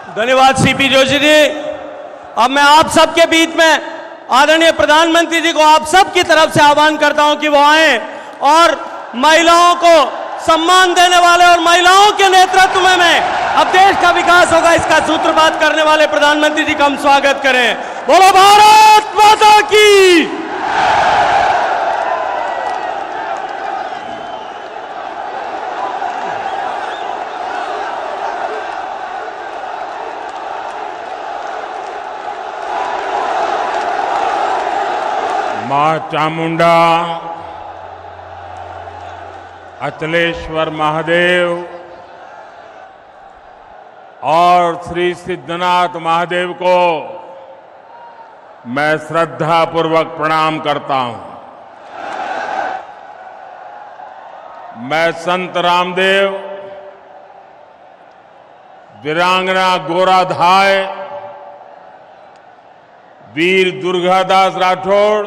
धन्यवाद सीपी जोशी जी। अब मैं आप सबके बीच में आदरणीय प्रधानमंत्री जी को आप सब की तरफ से आह्वान करता हूं कि वो आए और महिलाओं को सम्मान देने वाले और महिलाओं के नेतृत्व में अब देश का विकास होगा, इसका सूत्रपात करने वाले प्रधानमंत्री जी का हम स्वागत करें। बोलो भारत माता की। मां चामुंडा, अचलेश्वर महादेव और श्री सिद्धनाथ महादेव को मैं श्रद्धापूर्वक प्रणाम करता हूं। मैं संत रामदेव, वीरांगना गोराधाय, वीर दुर्गादास राठौड़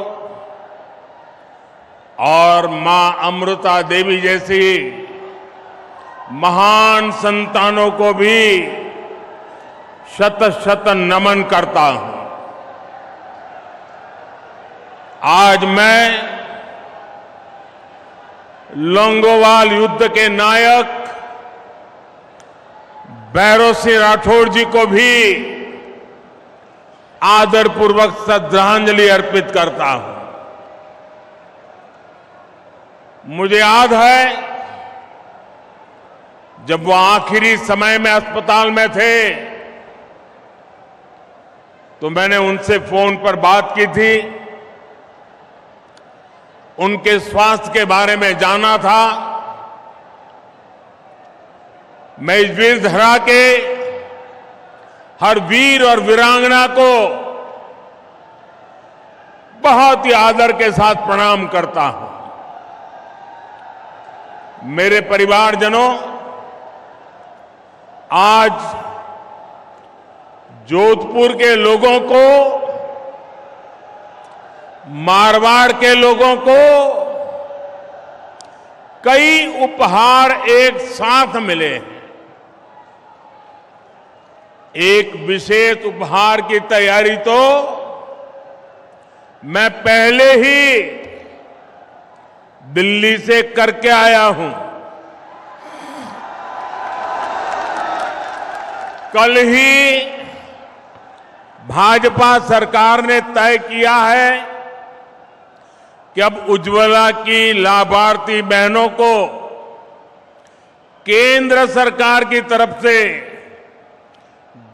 और मां अमृता देवी जैसी महान संतानों को भी शत शत नमन करता हूं। आज मैं लोंगोवाल युद्ध के नायक भैरव सिंह राठौड़ जी को भी आदरपूर्वक श्रद्धांजलि अर्पित करता हूं। मुझे याद है जब वो आखिरी समय में अस्पताल में थे तो मैंने उनसे फोन पर बात की थी, उनके स्वास्थ्य के बारे में जाना था। मैं इस वीर धरा के हर वीर और वीरांगना को बहुत ही आदर के साथ प्रणाम करता हूं। मेरे परिवारजनों, आज जोधपुर के लोगों को, मारवाड़ के लोगों को कई उपहार एक साथ मिले हैं। एक विशेष उपहार की तैयारी तो मैं पहले ही दिल्ली से करके आया हूं। कल ही भाजपा सरकार ने तय किया है कि अब उज्ज्वला की लाभार्थी बहनों को केंद्र सरकार की तरफ से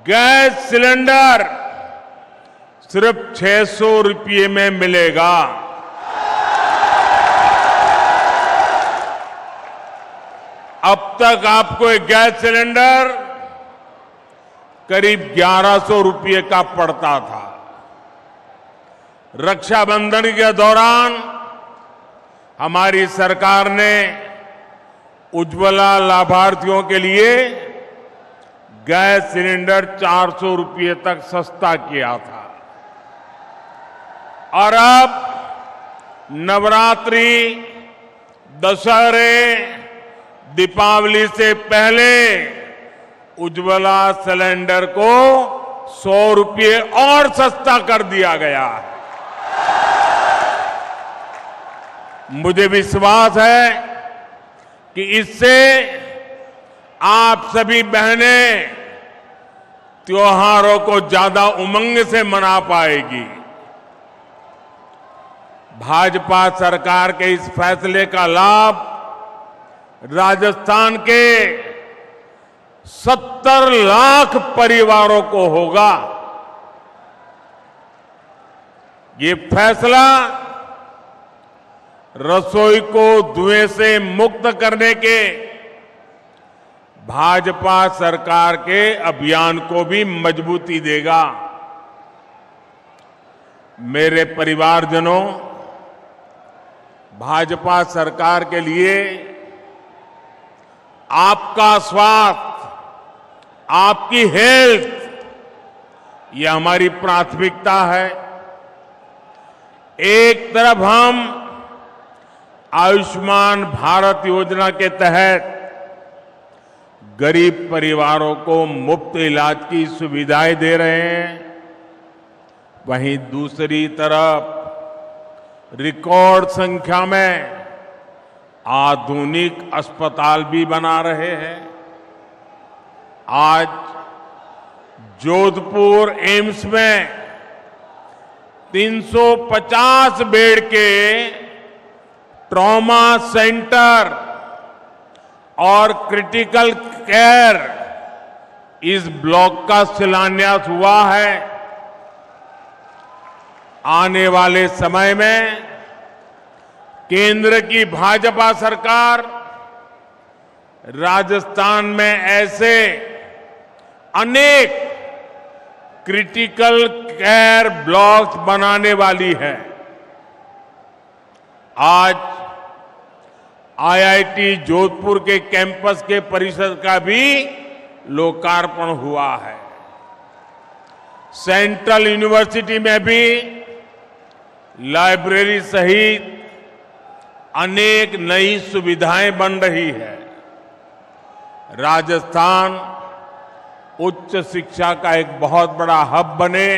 गैस सिलेंडर सिर्फ 600 रुपये में मिलेगा। अब तक आपको एक गैस सिलेंडर करीब 1100 रुपये का पड़ता था। रक्षाबंधन के दौरान हमारी सरकार ने उज्ज्वला लाभार्थियों के लिए गैस सिलेंडर 400 रुपये तक सस्ता किया था। और अब नवरात्रि, दशहरे, दीपावली से पहले उज्ज्वला सिलेंडर को 100 रुपये और सस्ता कर दिया गया है। मुझे विश्वास है कि इससे आप सभी बहनें त्योहारों को ज्यादा उमंग से मना पाएगी। भाजपा सरकार के इस फैसले का लाभ राजस्थान के 70 लाख परिवारों को होगा। ये फैसला रसोई को धुएं से मुक्त करने के भाजपा सरकार के अभियान को भी मजबूती देगा। मेरे परिवारजनों, भाजपा सरकार के लिए आपका स्वास्थ्य, आपकी हेल्थ, ये हमारी प्राथमिकता है। एक तरफ हम आयुष्मान भारत योजना के तहत गरीब परिवारों को मुफ्त इलाज की सुविधाएं दे रहे हैं, वहीं दूसरी तरफ रिकॉर्ड संख्या में आधुनिक अस्पताल भी बना रहे हैं। आज जोधपुर एम्स में 350 बेड के ट्रॉमा सेंटर और क्रिटिकल केयर इस ब्लॉक का शिलान्यास हुआ है। आने वाले समय में केंद्र की भाजपा सरकार राजस्थान में ऐसे अनेक क्रिटिकल केयर ब्लॉक्स बनाने वाली है। आज आईआईटी जोधपुर के कैंपस के परिसर का भी लोकार्पण हुआ है। सेंट्रल यूनिवर्सिटी में भी लाइब्रेरी सहित अनेक नई सुविधाएं बन रही है। राजस्थान उच्च शिक्षा का एक बहुत बड़ा हब बने,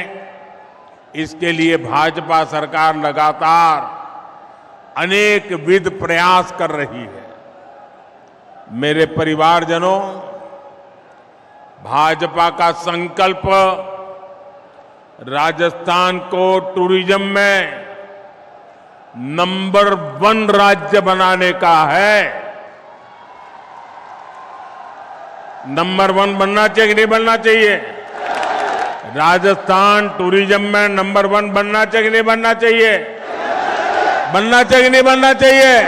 इसके लिए भाजपा सरकार लगातार अनेक विध प्रयास कर रही है। मेरे परिवारजनों, भाजपा का संकल्प राजस्थान को टूरिज्म में नंबर 1 राज्य बनाने का है। नंबर 1 बनना चाहिए कि नहीं बनना चाहिए? राजस्थान टूरिज्म में नंबर 1 बनना चाहिए कि नहीं बनना चाहिए? बनना चाहिए कि नहीं बनना चाहिए?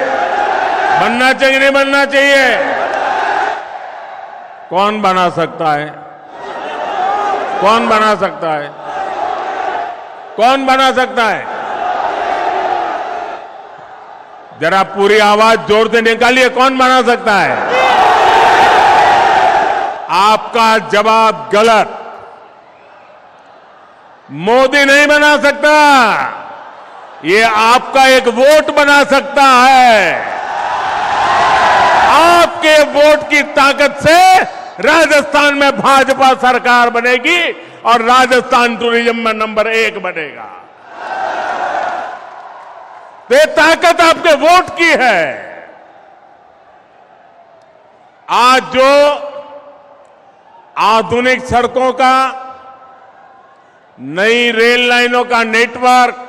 बनना चाहिए कि नहीं बनना चाहिए? कौन बना सकता है? कौन बना सकता है? कौन बना सकता है? जरा पूरी आवाज जोर से निकालिए, कौन बना सकता है? आपका जवाब गलत। मोदी नहीं बना सकता, ये आपका एक वोट बना सकता है। आपके वोट की ताकत से राजस्थान में भाजपा सरकार बनेगी और राजस्थान टूरिज्म में नंबर 1 बनेगा। तो ये ताकत आपके वोट की है। आज जो आधुनिक सड़कों का, नई रेल लाइनों का नेटवर्क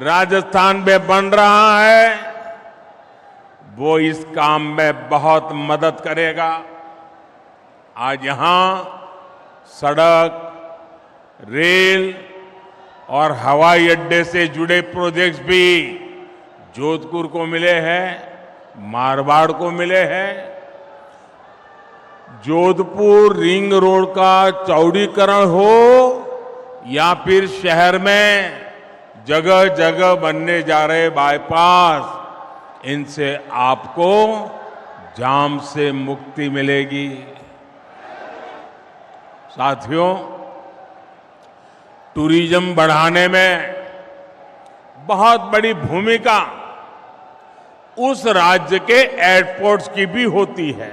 राजस्थान में बन रहा है, वो इस काम में बहुत मदद करेगा। आज यहां सड़क, रेल और हवाई अड्डे से जुड़े प्रोजेक्ट्स भी जोधपुर को मिले हैं, मारवाड़ को मिले हैं। जोधपुर रिंग रोड का चौड़ीकरण हो या फिर शहर में जगह जगह बनने जा रहे बाईपास, इनसे आपको जाम से मुक्ति मिलेगी। साथियों, टूरिज्म बढ़ाने में बहुत बड़ी भूमिका उस राज्य के एयरपोर्ट्स की भी होती है।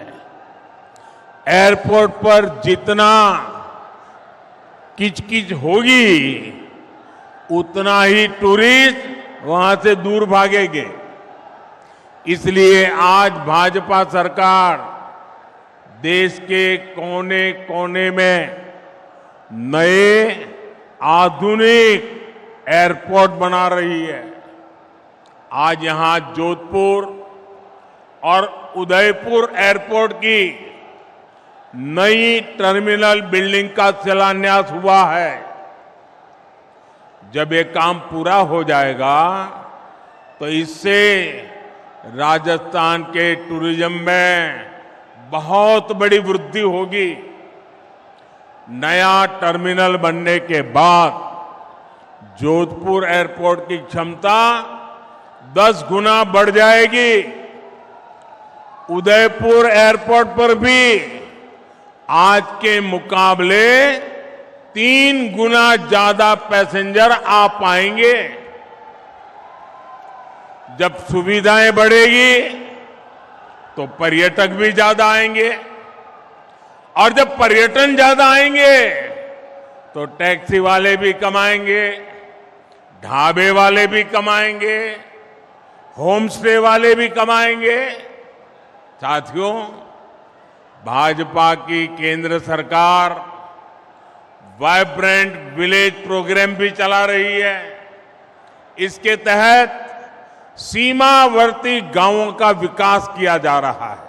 एयरपोर्ट पर जितना किचकिच होगी, उतना ही टूरिस्ट वहां से दूर भागेंगे। इसलिए आज भाजपा सरकार देश के कोने कोने में नए आधुनिक एयरपोर्ट बना रही है। आज यहां जोधपुर और उदयपुर एयरपोर्ट की नई टर्मिनल बिल्डिंग का शिलान्यास हुआ है। जब ये काम पूरा हो जाएगा तो इससे राजस्थान के टूरिज्म में बहुत बड़ी वृद्धि होगी। नया टर्मिनल बनने के बाद जोधपुर एयरपोर्ट की क्षमता 10 गुना बढ़ जाएगी। उदयपुर एयरपोर्ट पर भी आज के मुकाबले 3 गुना ज्यादा पैसेंजर आ पाएंगे। जब सुविधाएं बढ़ेगी तो पर्यटक भी ज्यादा आएंगे। और जब पर्यटन ज्यादा आएंगे तो टैक्सी वाले भी कमाएंगे, ढाबे वाले भी कमाएंगे, होम स्टे वाले भी कमाएंगे। साथियों, भाजपा की केंद्र सरकार वाइब्रेंट विलेज प्रोग्राम भी चला रही है। इसके तहत सीमावर्ती गांवों का विकास किया जा रहा है।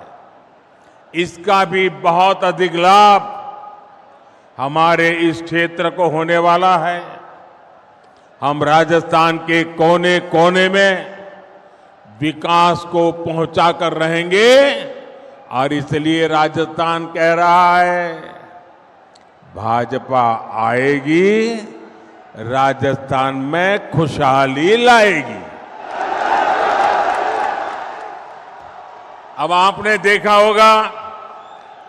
इसका भी बहुत अधिक लाभ हमारे इस क्षेत्र को होने वाला है। हम राजस्थान के कोने कोने में विकास को पहुंचा कर रहेंगे और इसलिए राजस्थान कह रहा है, भाजपा आएगी, राजस्थान में खुशहाली लाएगी। अब आपने देखा होगा,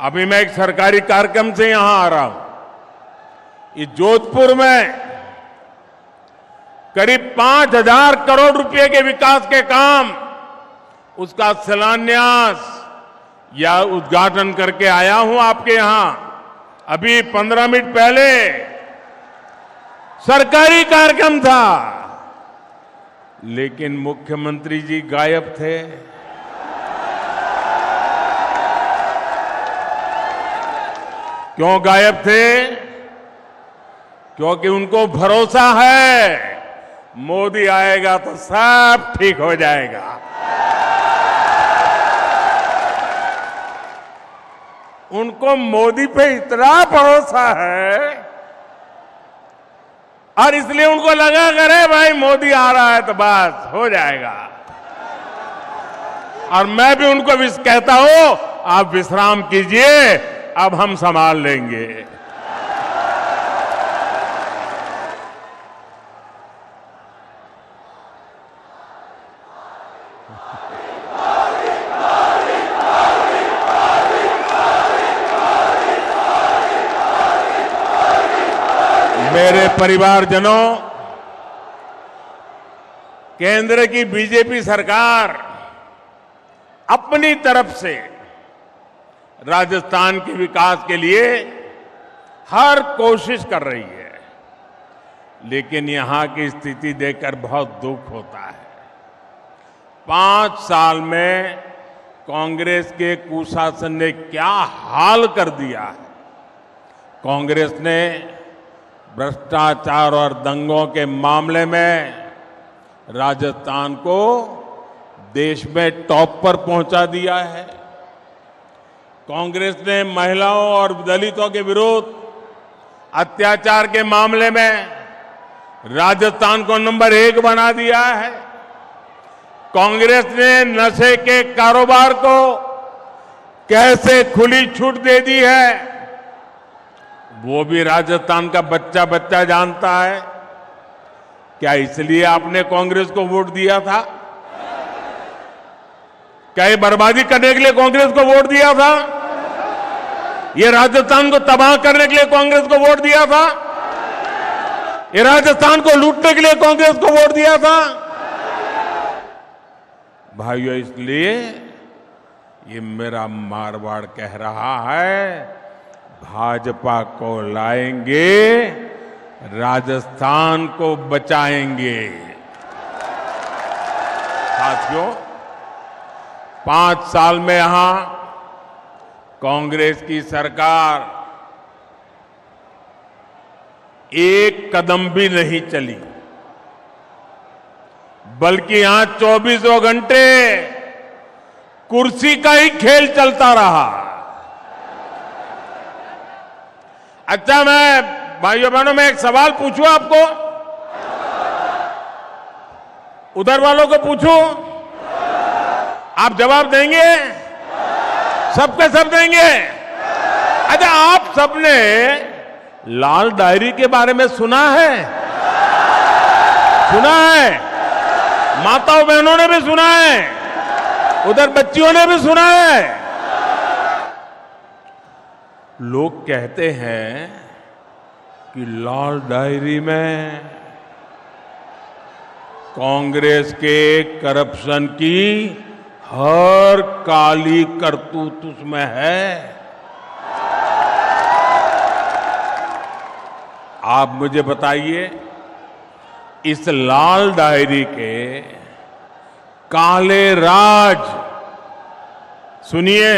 अभी मैं एक सरकारी कार्यक्रम से यहां आ रहा हूं। ये जोधपुर में करीब 5,000 करोड़ रुपए के विकास के काम, उसका शिलान्यास या उद्घाटन करके आया हूं आपके यहां। अभी 15 मिनट पहले सरकारी कार्यक्रम था, लेकिन मुख्यमंत्री जी गायब थे। क्यों गायब थे? क्योंकि उनको भरोसा है मोदी आएगा तो सब ठीक हो जाएगा। उनको मोदी पे इतना भरोसा है और इसलिए उनको लगा करे भाई मोदी आ रहा है तो बस हो जाएगा। और मैं भी उनको कहता हूं, आप विश्राम कीजिए, अब हम संभाल लेंगे। मेरे परिवारजनों, केंद्र की बीजेपी सरकार अपनी तरफ से राजस्थान के विकास के लिए हर कोशिश कर रही है, लेकिन यहां की स्थिति देखकर बहुत दुख होता है। 5 साल में कांग्रेस के कुशासन ने क्या हाल कर दिया है। कांग्रेस ने भ्रष्टाचार और दंगों के मामले में राजस्थान को देश में टॉप पर पहुंचा दिया है। कांग्रेस ने महिलाओं और दलितों के विरुद्ध अत्याचार के मामले में राजस्थान को नंबर 1 बना दिया है। कांग्रेस ने नशे के कारोबार को कैसे खुली छूट दे दी है, वो भी राजस्थान का बच्चा बच्चा जानता है। क्या इसलिए आपने कांग्रेस को वोट दिया था? क्या ये बर्बादी करने के लिए कांग्रेस को वोट दिया था? ये राजस्थान को तबाह करने के लिए कांग्रेस को वोट दिया था? ये राजस्थान को लूटने के लिए कांग्रेस को वोट दिया था? भाइयों, इसलिए ये मेरा मारवाड़ कह रहा है, भाजपा को लाएंगे, राजस्थान को बचाएंगे। साथियों, 5 साल में यहां कांग्रेस की सरकार एक कदम भी नहीं चली, बल्कि यहां 24 घंटे कुर्सी का ही खेल चलता रहा। अच्छा, मैं भाइयों बहनों में एक सवाल पूछूं आपको, उधर वालों को पूछूं, आप जवाब देंगे? सबके सब देंगे? अच्छा, आप सबने लाल डायरी के बारे में सुना है? सुना है? माताओं बहनों ने भी सुना है, उधर बच्चियों ने भी सुना है। लोग कहते हैं कि लाल डायरी में कांग्रेस के करप्शन की हर काली करतूत उसमें है। आप मुझे बताइए, इस लाल डायरी के काले राज, सुनिए,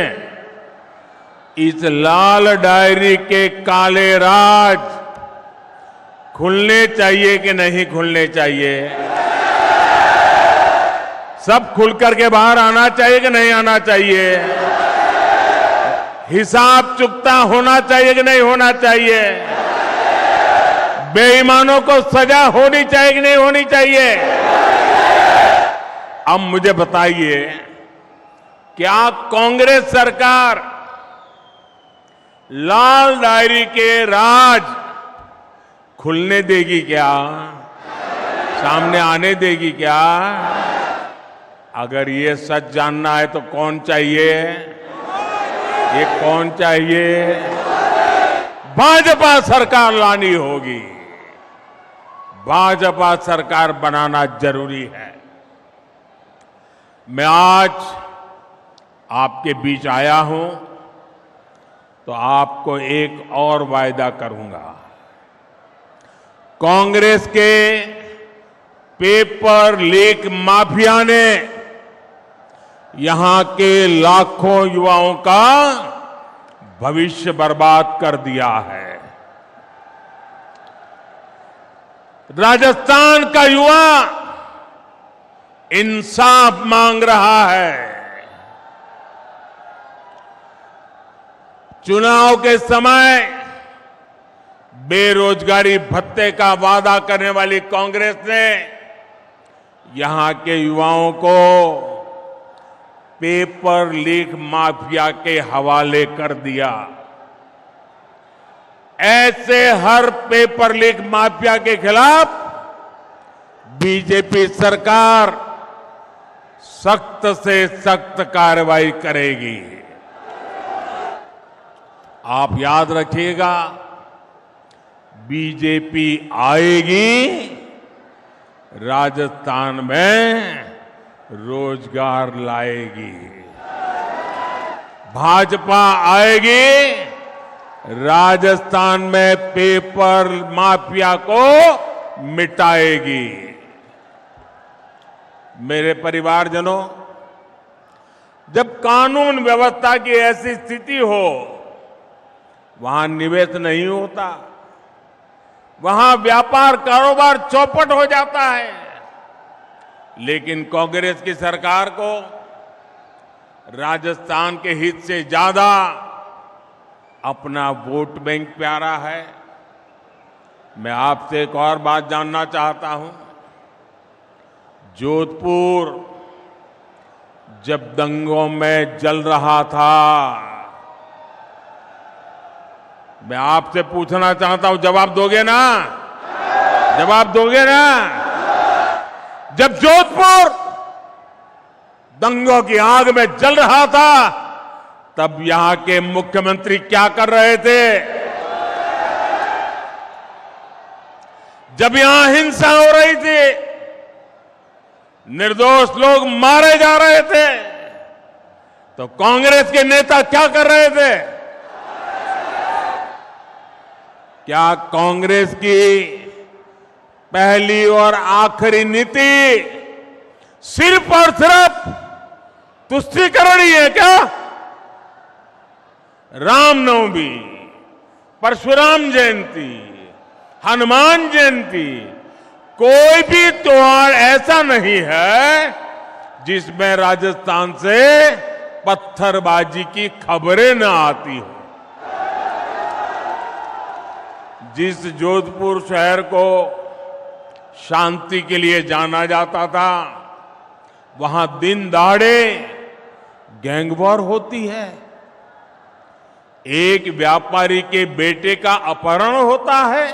इस लाल डायरी के काले राज खुलने चाहिए कि नहीं खुलने चाहिए? सब खुल करके बाहर आना चाहिए कि नहीं आना चाहिए? हिसाब चुकता होना चाहिए कि नहीं होना चाहिए? बेईमानों को सजा होनी चाहिए कि नहीं होनी चाहिए? अब मुझे बताइए, क्या कांग्रेस सरकार लाल डायरी के राज खुलने देगी क्या? सामने आने देगी क्या? अगर ये सच जानना है तो कौन चाहिए? ये कौन चाहिए? भाजपा सरकार लानी होगी। भाजपा सरकार बनाना जरूरी है। मैं आज आपके बीच आया हूं तो आपको एक और वायदा करूंगा। कांग्रेस के पेपर लीक माफिया ने यहां के लाखों युवाओं का भविष्य बर्बाद कर दिया है। राजस्थान का युवा इंसाफ मांग रहा है। चुनाव के समय बेरोजगारी भत्ते का वादा करने वाली कांग्रेस ने यहां के युवाओं को पेपर लीक माफिया के हवाले कर दिया। ऐसे हर पेपर लीक माफिया के खिलाफ बीजेपी सरकार सख्त से सख्त कार्रवाई करेगी। आप याद रखिएगा, बीजेपी आएगी, राजस्थान में रोजगार लाएगी। भाजपा आएगी, राजस्थान में पेपर माफिया को मिटाएगी। मेरे परिवारजनों, जब कानून व्यवस्था की ऐसी स्थिति हो, वहां निवेश नहीं होता, वहां व्यापार कारोबार चौपट हो जाता है। लेकिन कांग्रेस की सरकार को राजस्थान के हित से ज्यादा अपना वोट बैंक प्यारा है। मैं आपसे एक और बात जानना चाहता हूं। जोधपुर जब दंगों में जल रहा था, मैं आपसे पूछना चाहता हूं, जवाब दोगे ना? जवाब दोगे ना? जब जोधपुर दंगों की आग में जल रहा था, तब यहां के मुख्यमंत्री क्या कर रहे थे? जब यहां हिंसा हो रही थी, निर्दोष लोग मारे जा रहे थे, तो कांग्रेस के नेता क्या कर रहे थे? क्या कांग्रेस की पहली और आखिरी नीति सिर्फ और सिर्फ तुष्टीकरण ही है क्या? रामनवमी, परशुराम जयंती, हनुमान जयंती, कोई भी त्योहार ऐसा नहीं है जिसमें राजस्थान से पत्थरबाजी की खबरें न आती हो। जिस जोधपुर शहर को शांति के लिए जाना जाता था, वहां दिन दहाड़े गैंगवॉर होती है। एक व्यापारी के बेटे का अपहरण होता है,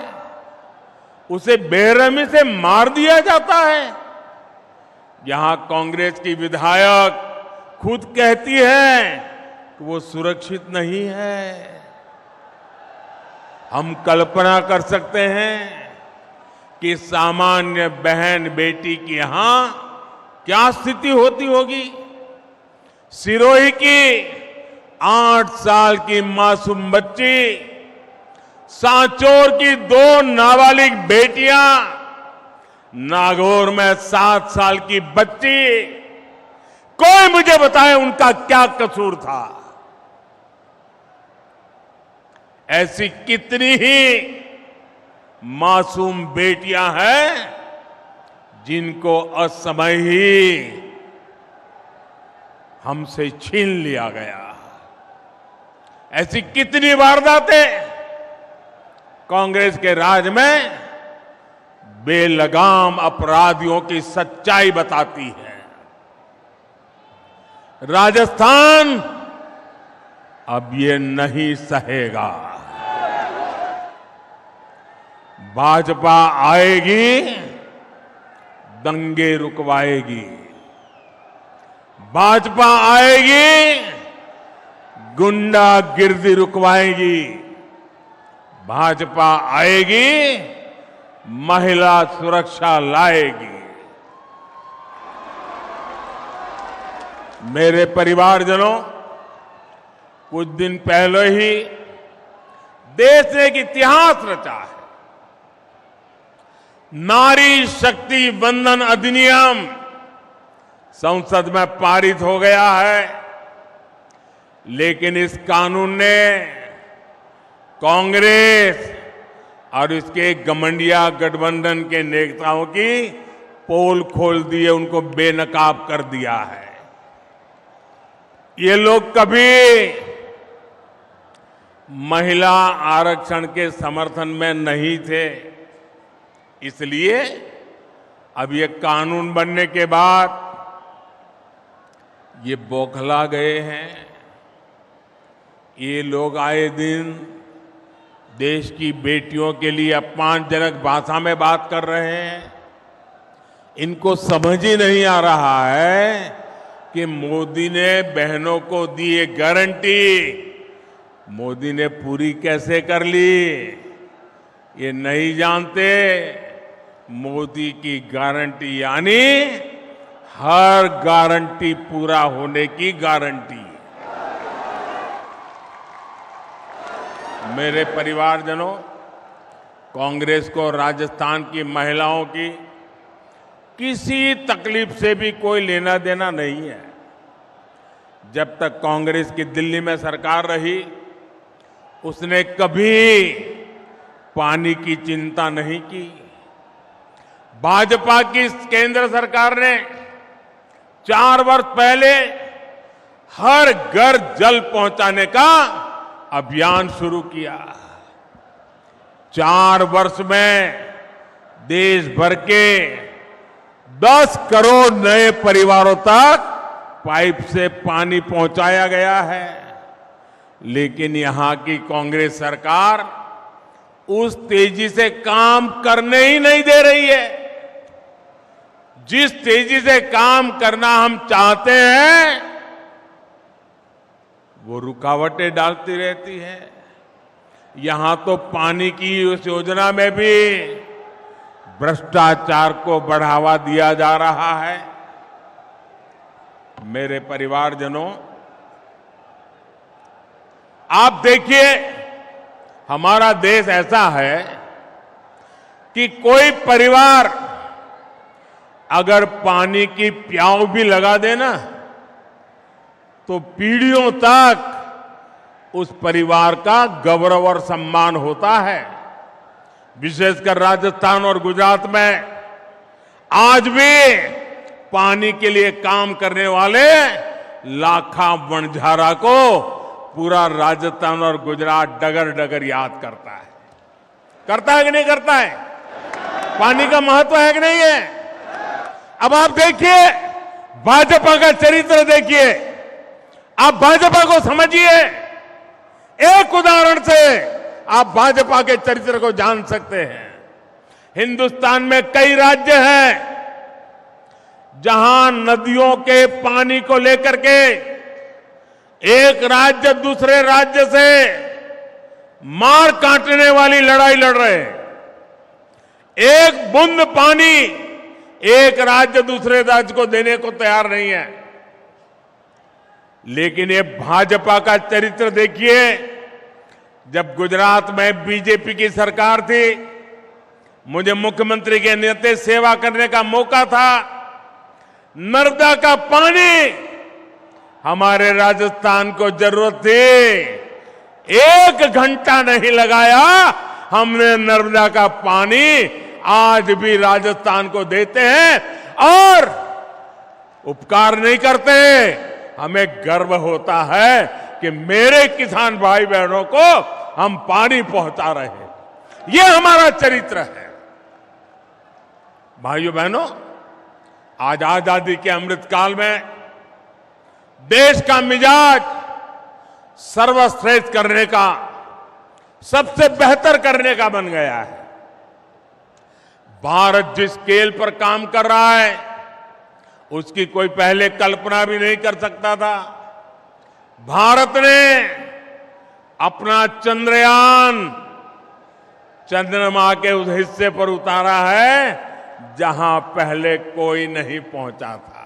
उसे बेरहमी से मार दिया जाता है। यहां कांग्रेस की विधायक खुद कहती है कि वो सुरक्षित नहीं है। हम कल्पना कर सकते हैं कि सामान्य बहन बेटी की यहां क्या स्थिति होती होगी। सिरोही की 8 साल की मासूम बच्ची सांचौर की 2 नाबालिग बेटियां, नागौर में 7 साल की बच्ची, कोई मुझे बताए उनका क्या कसूर था। ऐसी कितनी ही मासूम बेटियां हैं जिनको असमय ही हमसे छीन लिया गया। ऐसी कितनी वारदातें कांग्रेस के राज में बेलगाम अपराधियों की सच्चाई बताती है। राजस्थान अब ये नहीं सहेगा। भाजपा आएगी, दंगे रुकवाएगी। भाजपा आएगी, गुंडागिर्दी रुकवाएगी। भाजपा आएगी, महिला सुरक्षा लाएगी। मेरे परिवारजनों, कुछ दिन पहले ही देश ने एक इतिहास रचा है। नारी शक्ति वंदन अधिनियम संसद में पारित हो गया है, लेकिन इस कानून ने कांग्रेस और इसके घमंडिया गठबंधन के नेताओं की पोल खोल दी है, उनको बेनकाब कर दिया है। ये लोग कभी महिला आरक्षण के समर्थन में नहीं थे, इसलिए अब ये कानून बनने के बाद ये बौखला गए हैं। ये लोग आए दिन देश की बेटियों के लिए अपमानजनक भाषा में बात कर रहे हैं। इनको समझ ही नहीं आ रहा है कि मोदी ने बहनों को दी ये गारंटी मोदी ने पूरी कैसे कर ली। ये नहीं जानते मोदी की गारंटी यानी हर गारंटी पूरा होने की गारंटी। मेरे परिवारजनों, कांग्रेस को राजस्थान की महिलाओं की किसी तकलीफ से भी कोई लेना देना नहीं है। जब तक कांग्रेस की दिल्ली में सरकार रही, उसने कभी पानी की चिंता नहीं की। भाजपा की केंद्र सरकार ने 4 वर्ष पहले हर घर जल पहुंचाने का अभियान शुरू किया। 4 वर्ष में देश भर के 10 करोड़ नए परिवारों तक पाइप से पानी पहुंचाया गया है। लेकिन यहां की कांग्रेस सरकार उस तेजी से काम करने ही नहीं दे रही है। जिस तेजी से काम करना हम चाहते हैं, वो रुकावटें डालती रहती है। यहां तो पानी की उस योजना में भी भ्रष्टाचार को बढ़ावा दिया जा रहा है। मेरे परिवारजनों, आप देखिए, हमारा देश ऐसा है कि कोई परिवार अगर पानी की प्याऊ भी लगा देना तो पीढ़ियों तक उस परिवार का गौरव और सम्मान होता है। विशेषकर राजस्थान और गुजरात में आज भी पानी के लिए काम करने वाले लाखा वणझारा को पूरा राजस्थान और गुजरात डगर डगर याद करता है कि नहीं करता है? पानी का महत्व है कि नहीं है? अब आप देखिए, भाजपा का चरित्र देखिए, आप भाजपा को समझिए। एक उदाहरण से आप भाजपा के चरित्र को जान सकते हैं। हिंदुस्तान में कई राज्य हैं जहां नदियों के पानी को लेकर के एक राज्य दूसरे राज्य से मार काटने वाली लड़ाई लड़ रहे हैं। एक बूंद पानी एक राज्य दूसरे राज्य को देने को तैयार नहीं है। लेकिन ये भाजपा का चरित्र देखिए, जब गुजरात में बीजेपी की सरकार थी, मुझे मुख्यमंत्री के नाते सेवा करने का मौका था। नर्मदा का पानी हमारे राजस्थान को जरूरत थी, 1 घंटा नहीं लगाया, हमने नर्मदा का पानी आज भी राजस्थान को देते हैं और उपकार नहीं करते। हमें गर्व होता है कि मेरे किसान भाई बहनों को हम पानी पहुंचा रहे हैं। ये हमारा चरित्र है। भाइयों बहनों, आज आजादी के अमृत काल में देश का मिजाज सर्वश्रेष्ठ करने का, सबसे बेहतर करने का बन गया है। भारत जिस स्केल पर काम कर रहा है, उसकी कोई पहले कल्पना भी नहीं कर सकता था। भारत ने अपना चंद्रयान चंद्रमा के उस हिस्से पर उतारा है जहां पहले कोई नहीं पहुंचा था।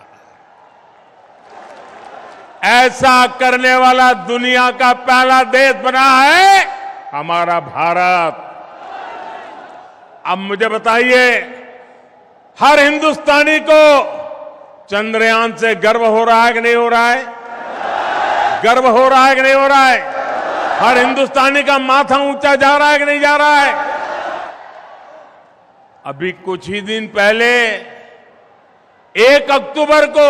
ऐसा करने वाला दुनिया का पहला देश बना है हमारा भारत। अब मुझे बताइए, हर हिंदुस्तानी को चंद्रयान से गर्व हो रहा है कि नहीं हो रहा है? गर्व हो रहा है कि नहीं हो रहा है? हर हिंदुस्तानी का माथा ऊंचा जा रहा है कि नहीं जा रहा है? अभी कुछ ही दिन पहले 1 अक्टूबर को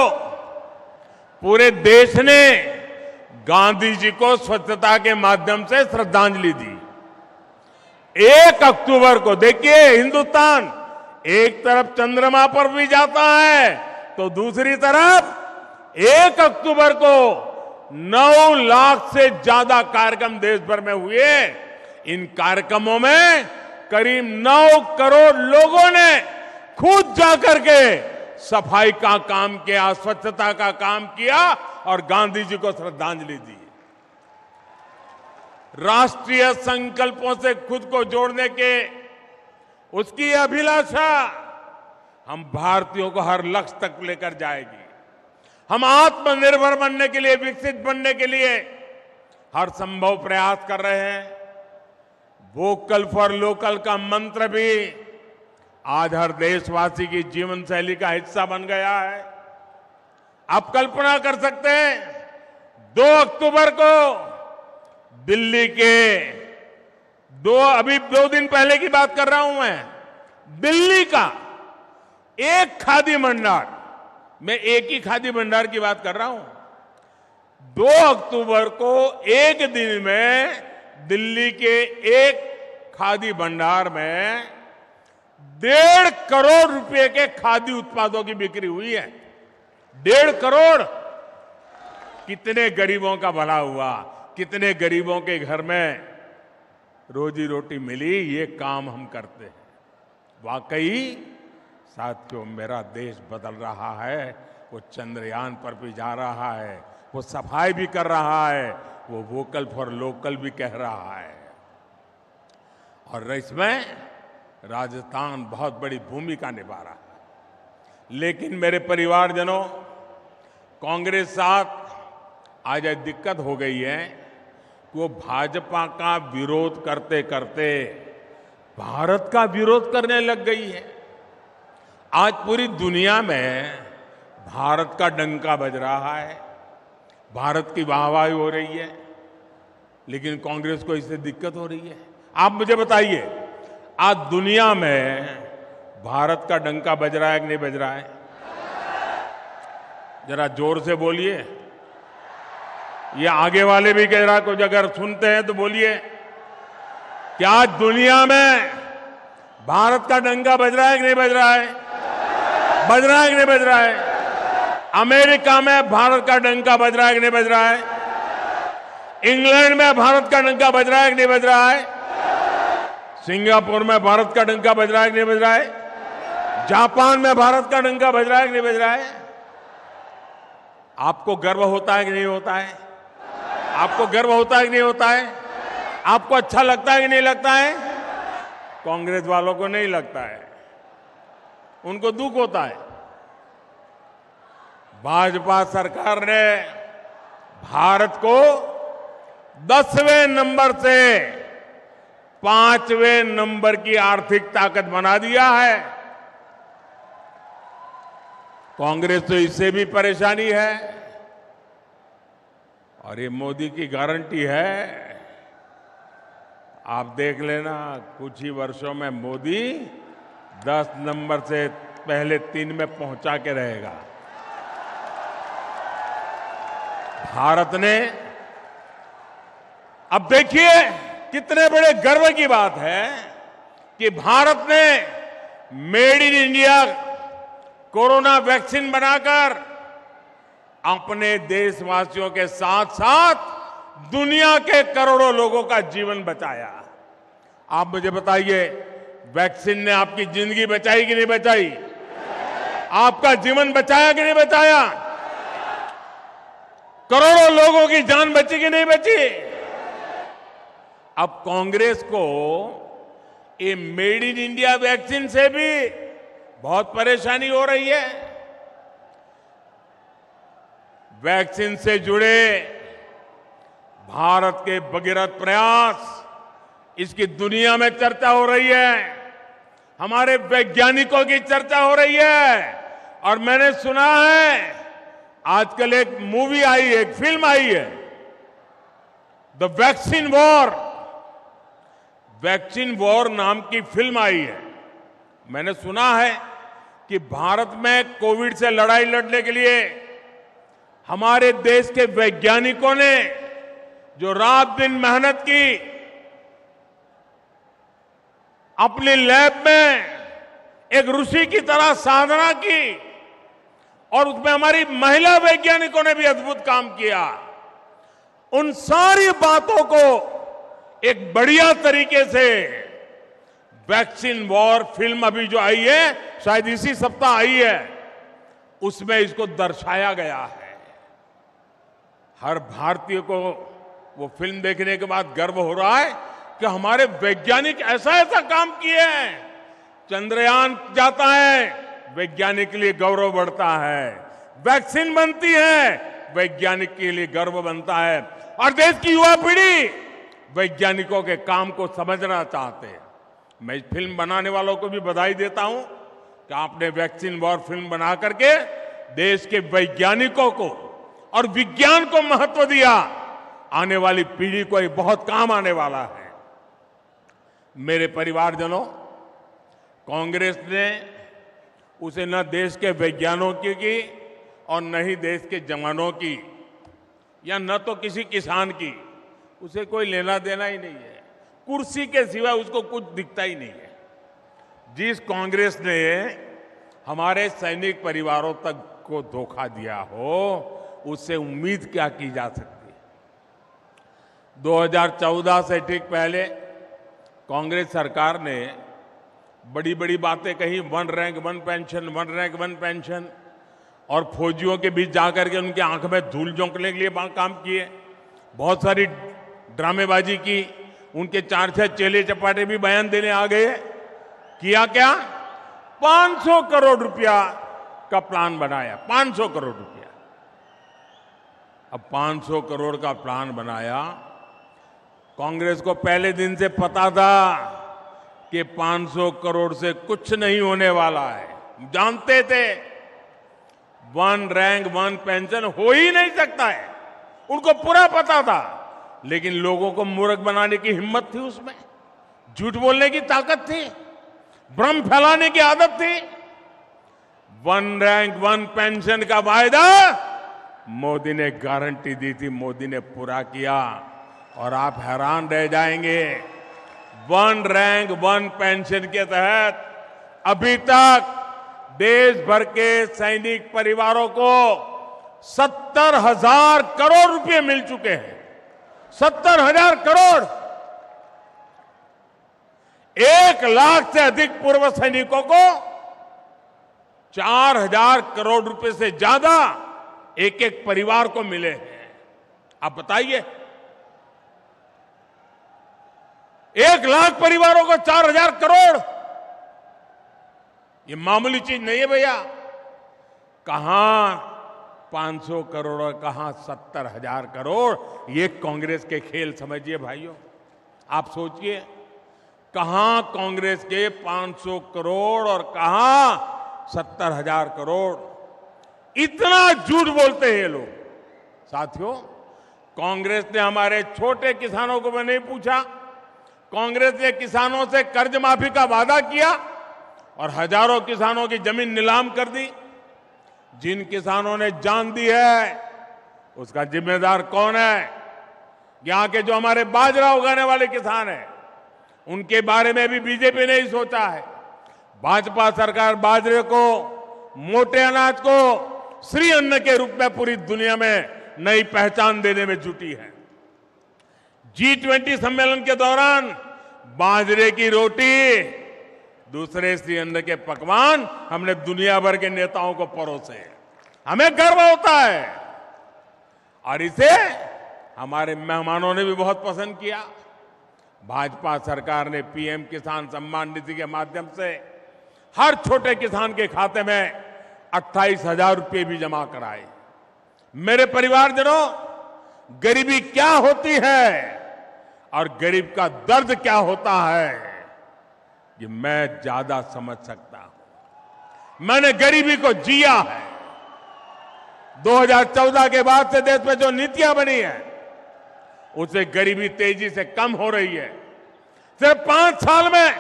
पूरे देश ने गांधी जी को स्वच्छता के माध्यम से श्रद्धांजलि दी। 1 अक्टूबर को देखिए, हिंदुस्तान एक तरफ चंद्रमा पर भी जाता है तो दूसरी तरफ 1 अक्टूबर को 9 लाख से ज्यादा कार्यक्रम देश भर में हुए। इन कार्यक्रमों में करीब 9 करोड़ लोगों ने खुद जाकर के सफाई का काम किया, स्वच्छता का काम किया और गांधी जी को श्रद्धांजलि दी। राष्ट्रीय संकल्पों से खुद को जोड़ने के उसकी अभिलाषा हम भारतीयों को हर लक्ष्य तक लेकर जाएगी। हम आत्मनिर्भर बनने के लिए, विकसित बनने के लिए हर संभव प्रयास कर रहे हैं। वोकल फॉर लोकल का मंत्र भी आज हर देशवासी की जीवन शैली का हिस्सा बन गया है। आप कल्पना कर सकते हैं, 2 अक्टूबर को दिल्ली के अभी 2 दिन पहले की बात कर रहा हूं मैं, दिल्ली का एक खादी भंडार, मैं एक ही खादी भंडार की बात कर रहा हूं, 2 अक्टूबर को एक दिन में दिल्ली के एक खादी भंडार में 1.5 करोड़ रुपए के खादी उत्पादों की बिक्री हुई है। 1.5 करोड़। कितने गरीबों का भला हुआ, कितने गरीबों के घर में रोजी रोटी मिली, ये काम हम करते हैं। वाकई साथियों, मेरा देश बदल रहा है। वो चंद्रयान पर भी जा रहा है, वो सफाई भी कर रहा है, वो वोकल फॉर लोकल भी कह रहा है। और इसमें राजस्थान बहुत बड़ी भूमिका निभा रहा है। लेकिन मेरे परिवारजनों, कांग्रेस साथ आज एक दिक्कत हो गई है कि वो भाजपा का विरोध करते करते भारत का विरोध करने लग गई है। आज पूरी दुनिया में भारत का डंका बज रहा है, भारत की वाहवाही हो रही है, लेकिन कांग्रेस को इससे दिक्कत हो रही है। आप मुझे बताइए, आज दुनिया में भारत का डंका बज रहा है कि नहीं बज रहा है? जरा जोर से बोलिए। ये आगे वाले भी कह रहा, कुछ अगर सुनते हैं तो बोलिए। क्या आज दुनिया में भारत का डंका बज रहा है कि नहीं बज रहा है? बज रहा है कि नहीं बज रहा है? अमेरिका में भारत का डंका बज रहा है कि नहीं बज रहा है? इंग्लैंड में भारत का डंका बज रहा है कि नहीं बज रहा है? सिंगापुर में भारत का डंका बज रहा है कि नहीं बज रहा है? जापान में भारत का डंका बज रहा है कि नहीं बज रहा है? आपको गर्व होता है कि नहीं होता है? आपको गर्व होता है कि नहीं होता है? आपको अच्छा लगता है कि नहीं लगता है? कांग्रेस वालों को नहीं लगता है, उनको दुख होता है। भाजपा सरकार ने भारत को 10वें नंबर से 5वें नंबर की आर्थिक ताकत बना दिया है। कांग्रेस तो इससे भी परेशानी है और ये मोदी की गारंटी है। आप देख लेना, कुछ ही वर्षों में मोदी 10 नंबर से पहले 3 में पहुंचा के रहेगा। भारत ने, अब देखिए कितने बड़े गर्व की बात है कि भारत ने made in India corona vaccine बनाकर अपने देशवासियों के साथ साथ दुनिया के करोड़ों लोगों का जीवन बचाया। आप मुझे बताइए, वैक्सीन ने आपकी जिंदगी बचाई कि नहीं बचाई? आपका जीवन बचाया कि नहीं बचाया? करोड़ों लोगों की जान बची कि नहीं बची? अब कांग्रेस को ये मेड इन इंडिया वैक्सीन से भी बहुत परेशानी हो रही है। वैक्सीन से जुड़े भारत के भगीरथ प्रयास, इसकी दुनिया में चर्चा हो रही है, हमारे वैज्ञानिकों की चर्चा हो रही है। और मैंने सुना है आजकल एक मूवी आई है, एक फिल्म आई है, the vaccine war. Vaccine war नाम की फिल्म आई है। मैंने सुना है कि भारत में कोविड से लड़ाई लड़ने के लिए हमारे देश के वैज्ञानिकों ने जो रात दिन मेहनत की, अपनी लैब में एक ऋषि की तरह साधना की, और उसमें हमारी महिला वैज्ञानिकों ने भी अद्भुत काम किया। उन सारी बातों को एक बढ़िया तरीके से वैक्सीन वॉर फिल्म अभी जो आई है, शायद इसी सप्ताह आई है, उसमें इसको दर्शाया गया है। हर भारतीय को वो फिल्म देखने के बाद गर्व हो रहा है कि हमारे वैज्ञानिक ऐसा ऐसा काम किए हैं। चंद्रयान जाता है, वैज्ञानिक के लिए गौरव बढ़ता है। वैक्सीन बनती है, वैज्ञानिक के लिए गर्व बनता है। और देश की युवा पीढ़ी वैज्ञानिकों के काम को समझना चाहते हैं। मैं इस फिल्म बनाने वालों को भी बधाई देता हूं कि आपने वैक्सीन वॉर फिल्म बना करके देश के वैज्ञानिकों को और विज्ञान को महत्व दिया। आने वाली पीढ़ी को ये बहुत काम आने वाला है। मेरे परिवारजनों, कांग्रेस ने उसे न देश के वैज्ञानिकों की और न ही देश के जवानों की, या न तो किसी किसान की, उसे कोई लेना देना ही नहीं है। कुर्सी के सिवा उसको कुछ दिखता ही नहीं है। जिस कांग्रेस ने हमारे सैनिक परिवारों तक को धोखा दिया हो, उससे उम्मीद क्या की जा सकती है? 2014 से ठीक पहले कांग्रेस सरकार ने बड़ी बड़ी बातें कही, 1 रैंक 1 पेंशन, 1 रैंक 1 पेंशन, और फौजियों के बीच जाकर के उनकी आंख में धूल झोंकने के लिए काम किए। बहुत सारी ड्रामेबाजी की, उनके 4-6 चेले चपाटे भी बयान देने आ गए। किया क्या? 500 करोड़ रुपया का प्लान बनाया, 500 करोड़ रुपया। अब 500 करोड़ का प्लान बनाया। कांग्रेस को पहले दिन से पता था कि 500 करोड़ से कुछ नहीं होने वाला है। जानते थे 1 रैंक 1 पेंशन हो ही नहीं सकता है, उनको पूरा पता था। लेकिन लोगों को मूर्ख बनाने की हिम्मत थी, उसमें झूठ बोलने की ताकत थी, भ्रम फैलाने की आदत थी। 1 रैंक 1 पेंशन का वायदा मोदी ने गारंटी दी थी, मोदी ने पूरा किया। और आप हैरान रह जाएंगे, 1 रैंक 1 पेंशन के तहत अभी तक देश भर के सैनिक परिवारों को 70,000 करोड़ रुपए मिल चुके हैं। 70,000 करोड़। 1 लाख से अधिक पूर्व सैनिकों को 4,000 करोड़ रुपए से ज्यादा एक एक परिवार को मिले हैं। आप बताइए, 1 लाख परिवारों को 4,000 करोड़, ये मामूली चीज नहीं है भैया। कहां 500 करोड़ और कहां 70,000 करोड़, ये कांग्रेस के खेल समझिए भाइयों। आप सोचिए, कहां कांग्रेस के 500 करोड़ और कहां 70,000 करोड़। इतना झूठ बोलते हैं ये लोग। साथियों, कांग्रेस ने हमारे छोटे किसानों को भी नहीं पूछा। कांग्रेस ने किसानों से कर्ज माफी का वादा किया और हजारों किसानों की जमीन नीलाम कर दी। जिन किसानों ने जान दी है उसका जिम्मेदार कौन है? यहां के जो हमारे बाजरा उगाने वाले किसान हैं, उनके बारे में भी बीजेपी ने ही सोचा है। भाजपा सरकार बाजरे को, मोटे अनाज को श्री अन्न के रूप में पूरी दुनिया में नई पहचान देने में जुटी है। G20 सम्मेलन के दौरान बाजरे की रोटी, दूसरे श्री अन्न के पकवान हमने दुनिया भर के नेताओं को परोसे। हमें गर्व होता है और इसे हमारे मेहमानों ने भी बहुत पसंद किया। भाजपा सरकार ने पीएम किसान सम्मान निधि के माध्यम से हर छोटे किसान के खाते में 28,000 रुपये भी जमा कराए। मेरे परिवारजनों, गरीबी क्या होती है और गरीब का दर्द क्या होता है, ये मैं ज्यादा समझ सकता हूं। मैंने गरीबी को जिया है। 2014 के बाद से देश में जो नीतियां बनी है, उससे गरीबी तेजी से कम हो रही है। सिर्फ 5 साल में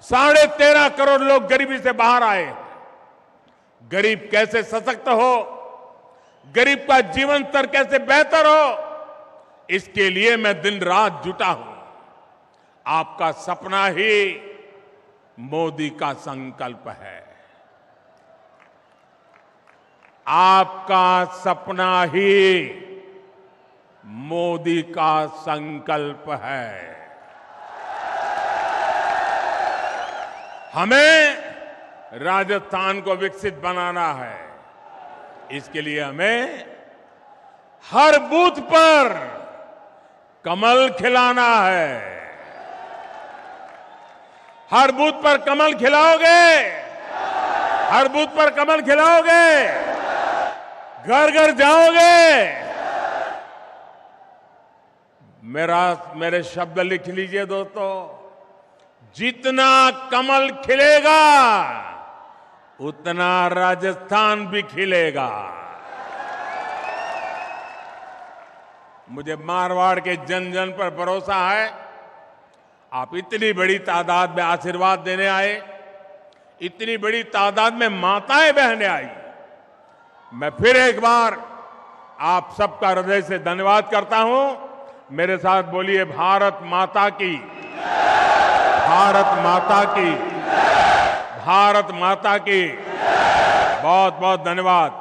13.5 करोड़ लोग गरीबी से बाहर आए। गरीब कैसे सशक्त हो, गरीब का जीवन स्तर कैसे बेहतर हो, इसके लिए मैं दिन रात जुटा हूं। आपका सपना ही मोदी का संकल्प है। आपका सपना ही मोदी का संकल्प है। हमें राजस्थान को विकसित बनाना है। इसके लिए हमें हर बूथ पर कमल खिलाना है। हर बूथ पर कमल खिलाओगे? हर बूथ पर कमल खिलाओगे? घर घर जाओगे? मेरे शब्द लिख लीजिए दोस्तों। जितना कमल खिलेगा उतना राजस्थान भी खिलेगा। मुझे मारवाड़ के जन जन पर भरोसा है। आप इतनी बड़ी तादाद में आशीर्वाद देने आए, इतनी बड़ी तादाद में माताएं बहनें आई। मैं फिर एक बार आप सबका हृदय से धन्यवाद करता हूं। मेरे साथ बोलिए, भारत माता की, भारत माता की, भारत माता की। बहुत बहुत धन्यवाद।